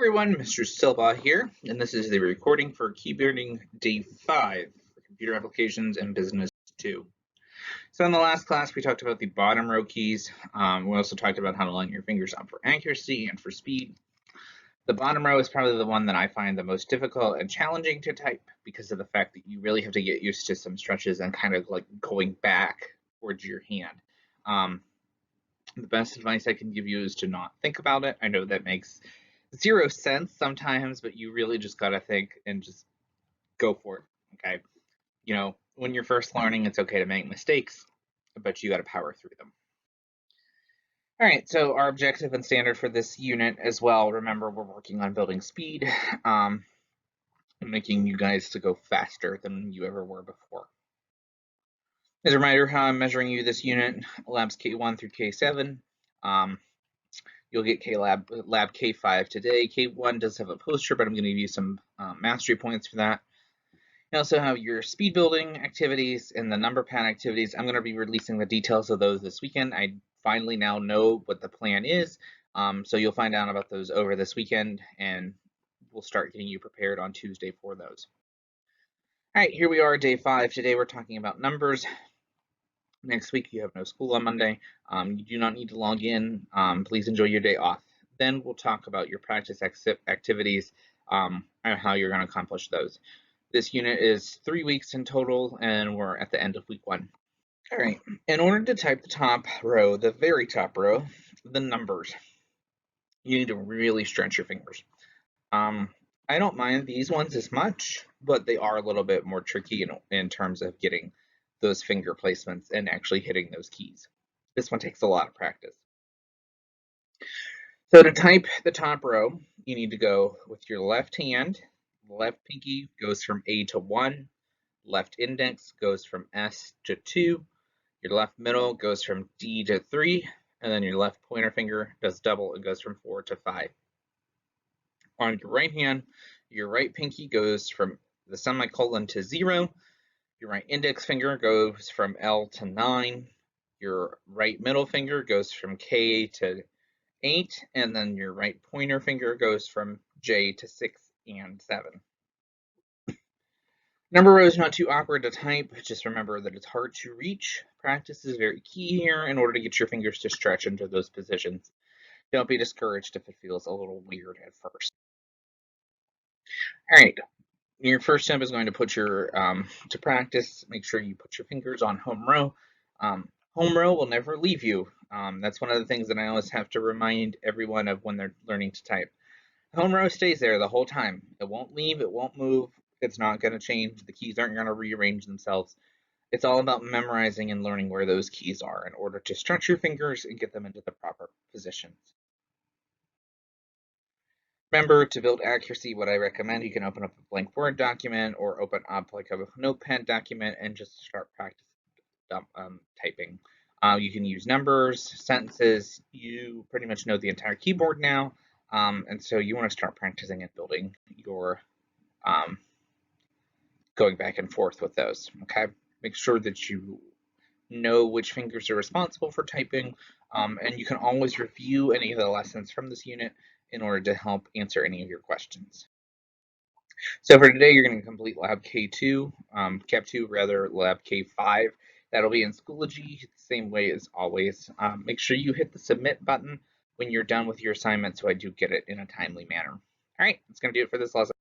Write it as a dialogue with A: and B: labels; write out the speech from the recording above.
A: Everyone, Mr. Silbaugh here, and this is the recording for keyboarding day 5 for computer applications and business 2. So in the last class, we talked about the bottom row keys. We also talked about how to line your fingers up for accuracy and for speed. The bottom row is probably the one that I find the most difficult and challenging to type because of the fact that you really have to get used to some stretches and kind of like going back towards your hand. The best advice I can give you is to not think about it. I know that makes zero sense sometimes, but you really just got to think and just go for it. Okay. When you're first learning, it's okay to make mistakes, but you got to power through them. All right. So our objective and standard for this unit as well, remember, we're working on building speed, making you guys to go faster than you ever were before. As a reminder, how I'm measuring you this unit, labs K1 through K7. You'll get lab K5 today. K1 does have a poster, but I'm going to give you some mastery points for that. You also have your speed building activities and the number pad activities. I'm going to be releasing the details of those this weekend. I finally now know what the plan is, so you'll find out about those over this weekend, and we'll start getting you prepared on Tuesday for those. All right, here we are, day 5. Today we're talking about numbers. Next week, you have no school on Monday. You do not need to log in. Please enjoy your day off. Then we'll talk about your practice activities and how you're going to accomplish those. This unit is 3 weeks in total, and we're at the end of week 1. All right. In order to type the top row, the very top row, the numbers, you need to really stretch your fingers. I don't mind these ones as much, but they are a little bit more tricky in terms of getting those finger placements and actually hitting those keys. This one takes a lot of practice. So to type the top row, you need to go with your left hand. Left pinky goes from A to 1. Left index goes from S to 2. Your left middle goes from D to 3. And then your left pointer finger does double. It goes from 4 to 5. On your right hand, your right pinky goes from the semicolon to 0. Your right index finger goes from L to 9. Your right middle finger goes from K to 8. And then your right pointer finger goes from J to 6 and 7. Number row is not too awkward to type. Just remember that it's hard to reach. Practice is very key here in order to get your fingers to stretch into those positions. Don't be discouraged if it feels a little weird at first. All right. Your first step is going to put your, to practice, make sure you put your fingers on home row. Home row will never leave you. That's one of the things that I always have to remind everyone of when they're learning to type. Home row stays there the whole time. It won't leave, it won't move, it's not going to change. The keys aren't going to rearrange themselves. It's all about memorizing and learning where those keys are in order to stretch your fingers and get them into the proper positions. Remember, to build accuracy, what I recommend, you can open up a blank Word document or open up like a notepad document and just start practicing typing. You can use numbers, sentences. You pretty much know the entire keyboard now, and so you want to start practicing and building your going back and forth with those. Okay, make sure that you know which fingers are responsible for typing, and you can always review any of the lessons from this unit in order to help answer any of your questions. So for today, you're going to complete Lab K2, Cap 2 rather, Lab K5. That'll be in Schoology, the same way as always. Make sure you hit the submit button when you're done with your assignment so I do get it in a timely manner. All right, that's going to do it for this lesson.